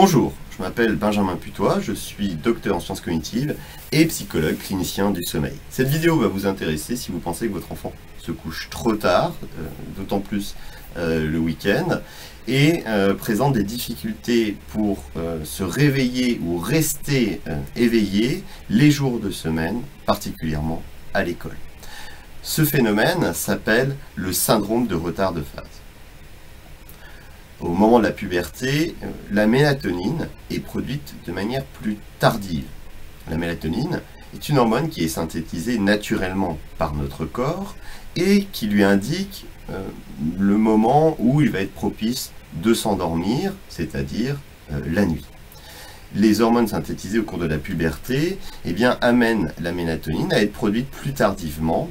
Bonjour, je m'appelle Benjamin Putois, je suis docteur en sciences cognitives et psychologue clinicien du sommeil. Cette vidéo va vous intéresser si vous pensez que votre enfant se couche trop tard, d'autant plus le week-end, et présente des difficultés pour se réveiller ou rester éveillé les jours de semaine, particulièrement à l'école. Ce phénomène s'appelle le syndrome de retard de phase. Au moment de la puberté, la mélatonine est produite de manière plus tardive. La mélatonine est une hormone qui est synthétisée naturellement par notre corps et qui lui indique le moment où il va être propice de s'endormir, c'est-à-dire la nuit. Les hormones synthétisées au cours de la puberté amènent la mélatonine à être produite plus tardivement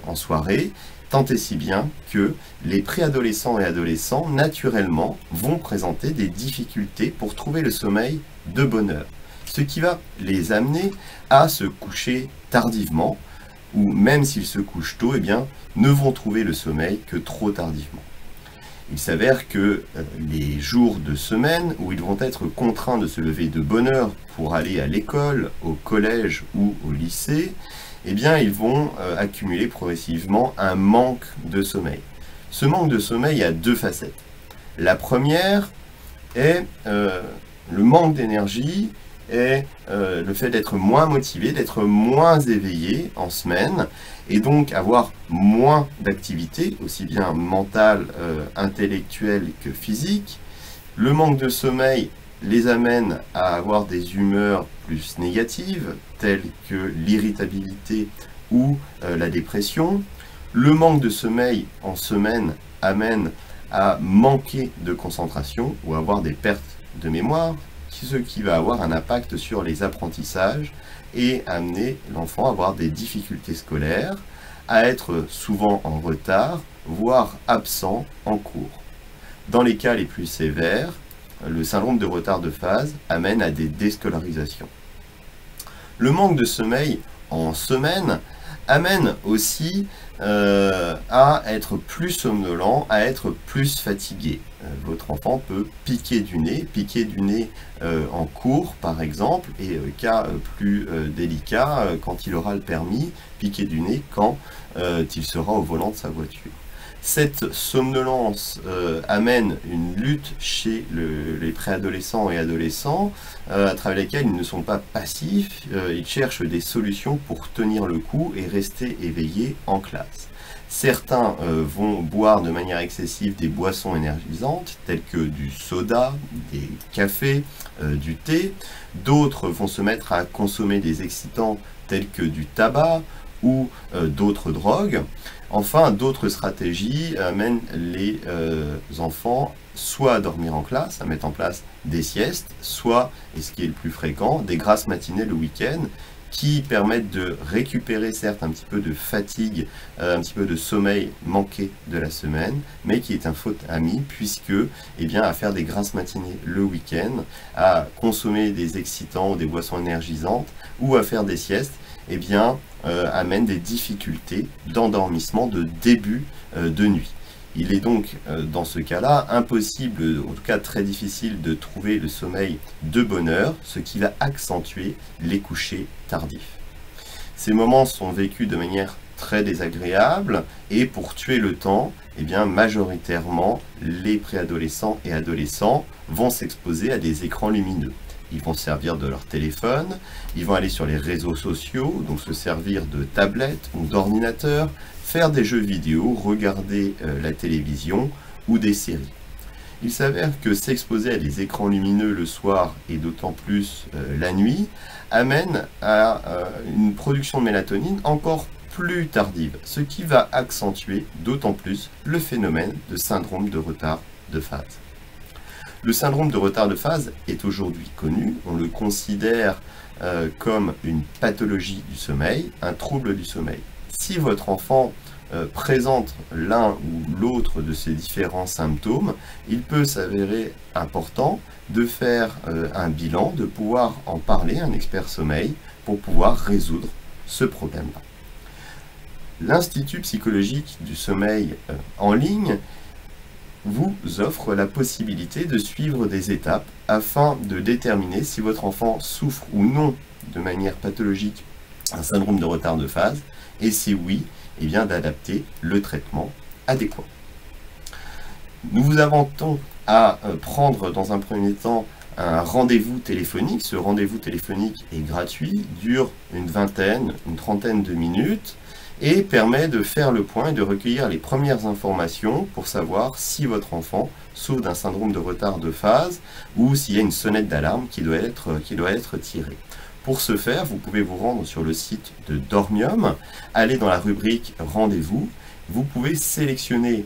en soirée, tant et si bien que les préadolescents et adolescents, naturellement, vont présenter des difficultés pour trouver le sommeil de bonne heure. Ce qui va les amener à se coucher tardivement, ou même s'ils se couchent tôt, ne vont trouver le sommeil que trop tardivement. Il s'avère que les jours de semaine où ils vont être contraints de se lever de bonne heure pour aller à l'école, au collège ou au lycée, ils vont accumuler progressivement un manque de sommeil. Ce manque de sommeil a deux facettes. La première est le manque d'énergie et le fait d'être moins motivé, d'être moins éveillé en semaine, et donc avoir moins d'activité, aussi bien mentale, intellectuelle que physique. Le manque de sommeil les amène à avoir des humeurs plus négatives, telles que l'irritabilité ou la dépression. Le manque de sommeil en semaine amène à manquer de concentration ou avoir des pertes de mémoire, ce qui va avoir un impact sur les apprentissages et amener l'enfant à avoir des difficultés scolaires, à être souvent en retard, voire absent en cours. Dans les cas les plus sévères, le syndrome de retard de phase amène à des déscolarisations. Le manque de sommeil en semaine amène aussi à être plus somnolent, à être plus fatigué. Votre enfant peut piquer du nez en cours par exemple, et cas plus délicat, quand il aura le permis, piquer du nez quand il sera au volant de sa voiture. Cette somnolence amène une lutte chez les préadolescents et adolescents à travers lesquels ils ne sont pas passifs, ils cherchent des solutions pour tenir le coup et rester éveillés en classe. Certains vont boire de manière excessive des boissons énergisantes telles que du soda, des cafés, du thé. D'autres vont se mettre à consommer des excitants tels que du tabac ou d'autres drogues. Enfin, d'autres stratégies amènent les enfants soit à dormir en classe, à mettre en place des siestes, soit, et ce qui est le plus fréquent, des grasses matinées le week-end, qui permettent de récupérer certes un petit peu de fatigue, un petit peu de sommeil manqué de la semaine, mais qui est un faux ami puisque, à faire des grasses matinées le week-end, à consommer des excitants ou des boissons énergisantes, ou à faire des siestes, amène des difficultés d'endormissement de début de nuit. Il est donc dans ce cas-là impossible, en tout cas très difficile, de trouver le sommeil de bonne heure, ce qui va accentuer les couchers tardifs. Ces moments sont vécus de manière très désagréable et pour tuer le temps, majoritairement les préadolescents et adolescents vont s'exposer à des écrans lumineux. Ils vont se servir de leur téléphone, ils vont aller sur les réseaux sociaux, donc se servir de tablettes ou d'ordinateurs, faire des jeux vidéo, regarder la télévision ou des séries. Il s'avère que s'exposer à des écrans lumineux le soir et d'autant plus la nuit amène à une production de mélatonine encore plus tardive, ce qui va accentuer d'autant plus le phénomène de syndrome de retard de phase. Le syndrome de retard de phase est aujourd'hui connu, on le considère comme une pathologie du sommeil, un trouble du sommeil. Si votre enfant présente l'un ou l'autre de ces différents symptômes, il peut s'avérer important de faire un bilan, de pouvoir en parler à un expert sommeil pour pouvoir résoudre ce problème-là. L'Institut psychologique du sommeil en ligne vous offre la possibilité de suivre des étapes afin de déterminer si votre enfant souffre ou non de manière pathologique un syndrome de retard de phase, et si oui, eh bien d'adapter le traitement adéquat. Nous vous invitons à prendre dans un premier temps un rendez-vous téléphonique. Ce rendez-vous téléphonique est gratuit, dure une trentaine de minutes et permet de faire le point et de recueillir les premières informations pour savoir si votre enfant souffre d'un syndrome de retard de phase ou s'il y a une sonnette d'alarme qui doit être tirée. Pour ce faire, vous pouvez vous rendre sur le site de Dormium, aller dans la rubrique Rendez-vous. Vous pouvez sélectionner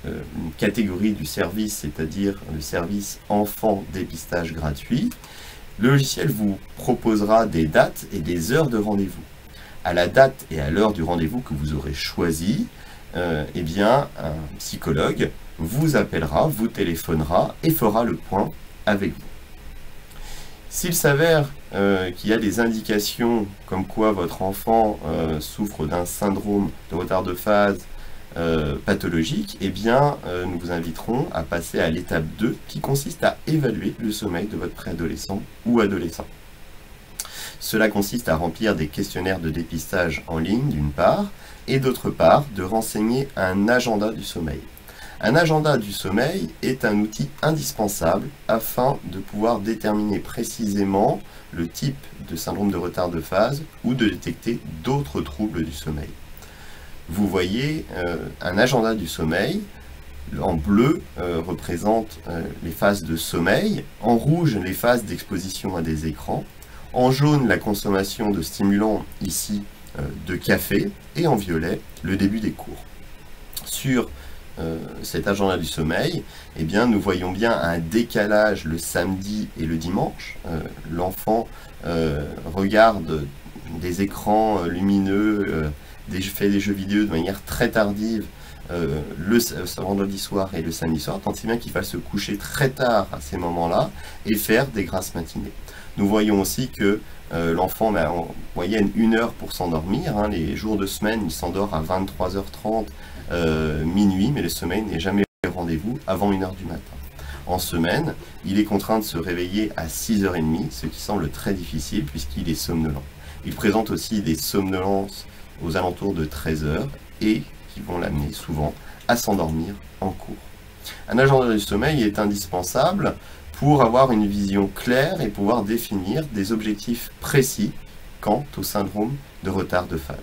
une catégorie du service, c'est-à-dire le service enfant dépistage gratuit. Le logiciel vous proposera des dates et des heures de rendez-vous. À la date et à l'heure du rendez-vous que vous aurez choisi, eh bien, un psychologue vous appellera, vous téléphonera et fera le point avec vous. S'il s'avère qu'il y a des indications comme quoi votre enfant souffre d'un syndrome de retard de phase pathologique, eh bien, nous vous inviterons à passer à l'étape 2 qui consiste à évaluer le sommeil de votre préadolescent ou adolescent. Cela consiste à remplir des questionnaires de dépistage en ligne d'une part, et d'autre part, de renseigner un agenda du sommeil. Un agenda du sommeil est un outil indispensable afin de pouvoir déterminer précisément le type de syndrome de retard de phase ou de détecter d'autres troubles du sommeil. Vous voyez un agenda du sommeil. En bleu représente les phases de sommeil, en rouge les phases d'exposition à des écrans, en jaune la consommation de stimulants, ici de café, et en violet le début des cours. Sur cet agenda du sommeil, eh bien, nous voyons bien un décalage le samedi et le dimanche. L'enfant regarde des écrans lumineux, fait des jeux vidéo de manière très tardive le vendredi soir et le samedi soir, tant si bien qu'il va se coucher très tard à ces moments-là et faire des grasses matinées. Nous voyons aussi que l'enfant met en moyenne 1 heure pour s'endormir. Hein. Les jours de semaine, il s'endort à 23h30, minuit, mais le sommeil n'est jamais rendez-vous avant 1h du matin. En semaine, il est contraint de se réveiller à 6h30, ce qui semble très difficile puisqu'il est somnolent. Il présente aussi des somnolences aux alentours de 13h et qui vont l'amener souvent à s'endormir en cours. Un agenda du sommeil est indispensable pour avoir une vision claire et pouvoir définir des objectifs précis quant au syndrome de retard de phase.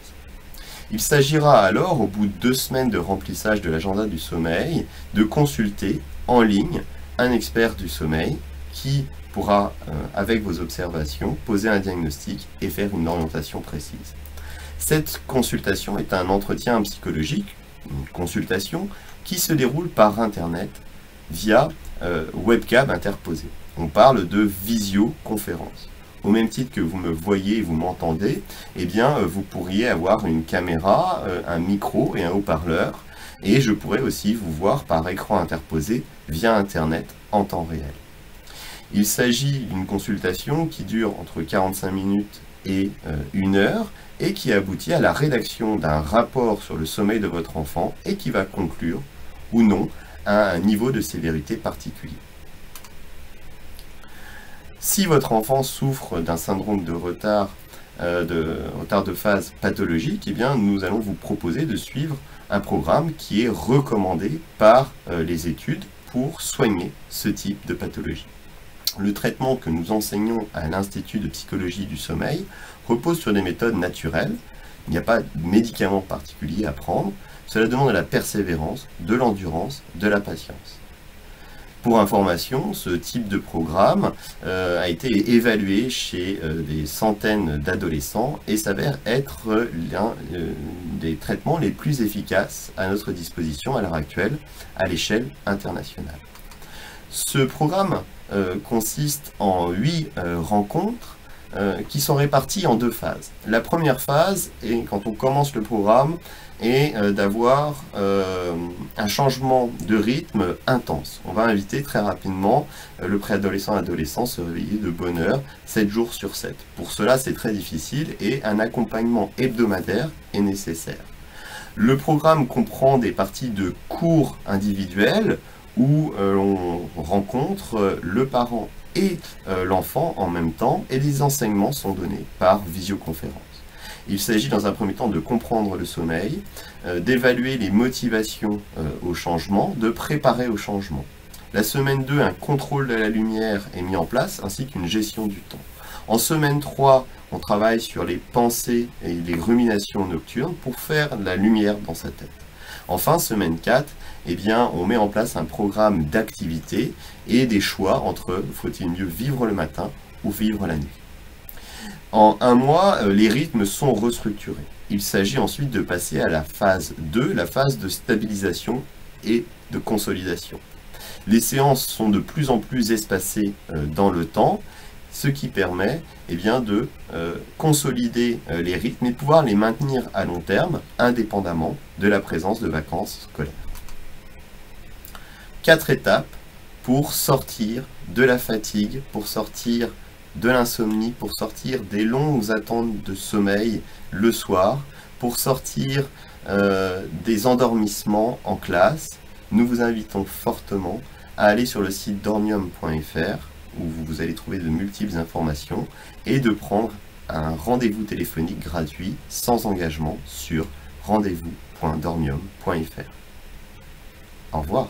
Il s'agira alors, au bout de 2 semaines de remplissage de l'agenda du sommeil, de consulter en ligne un expert du sommeil qui pourra, avec vos observations, poser un diagnostic et faire une orientation précise. Cette consultation est un entretien psychologique, une consultation qui se déroule par Internet via webcam interposée. On parle de visioconférence. Au même titre que vous me voyez et vous m'entendez, eh bien, vous pourriez avoir une caméra, un micro et un haut-parleur, et je pourrais aussi vous voir par écran interposé via Internet en temps réel. Il s'agit d'une consultation qui dure entre 45 minutes et 1 heure, et qui aboutit à la rédaction d'un rapport sur le sommeil de votre enfant et qui va conclure ou non à un niveau de sévérité particulier. Si votre enfant souffre d'un syndrome de retard de phase pathologique, eh bien, nous allons vous proposer de suivre un programme qui est recommandé par les études pour soigner ce type de pathologie. Le traitement que nous enseignons à l'Institut de psychologie du sommeil repose sur des méthodes naturelles. Il n'y a pas de médicaments particuliers à prendre. Cela demande de la persévérance, de l'endurance, de la patience. Pour information, ce type de programme a été évalué chez des centaines d'adolescents et s'avère être l'un des traitements les plus efficaces à notre disposition à l'heure actuelle à l'échelle internationale. Ce programme consiste en 8 rencontres qui sont réparties en 2 phases. La première phase, et quand on commence le programme, est d'avoir un changement de rythme intense. On va inviter très rapidement le préadolescent et l'adolescent à se réveiller de bonne heure, 7 jours sur 7. Pour cela, c'est très difficile et un accompagnement hebdomadaire est nécessaire. Le programme comprend des parties de cours individuels où on rencontre le parent et l'enfant en même temps, et les enseignements sont donnés par visioconférence. Il s'agit dans un premier temps de comprendre le sommeil, d'évaluer les motivations au changement, de préparer au changement. La semaine 2, un contrôle de la lumière est mis en place, ainsi qu'une gestion du temps. En semaine 3, on travaille sur les pensées et les ruminations nocturnes pour faire de la lumière dans sa tête. Enfin, semaine 4, eh bien, on met en place un programme d'activité et des choix entre faut-il mieux vivre le matin ou vivre la nuit. En un mois, les rythmes sont restructurés. Il s'agit ensuite de passer à la phase 2, la phase de stabilisation et de consolidation. Les séances sont de plus en plus espacées dans le temps, ce qui permet de consolider les rythmes et de pouvoir les maintenir à long terme, indépendamment de la présence de vacances scolaires. 4 étapes pour sortir de la fatigue, pour sortir de l'insomnie, pour sortir des longues attentes de sommeil le soir, pour sortir des endormissements en classe. Nous vous invitons fortement à aller sur le site dormium.fr où vous allez trouver de multiples informations et de prendre un rendez-vous téléphonique gratuit sans engagement sur rendez-vous.dormium.fr. Au revoir.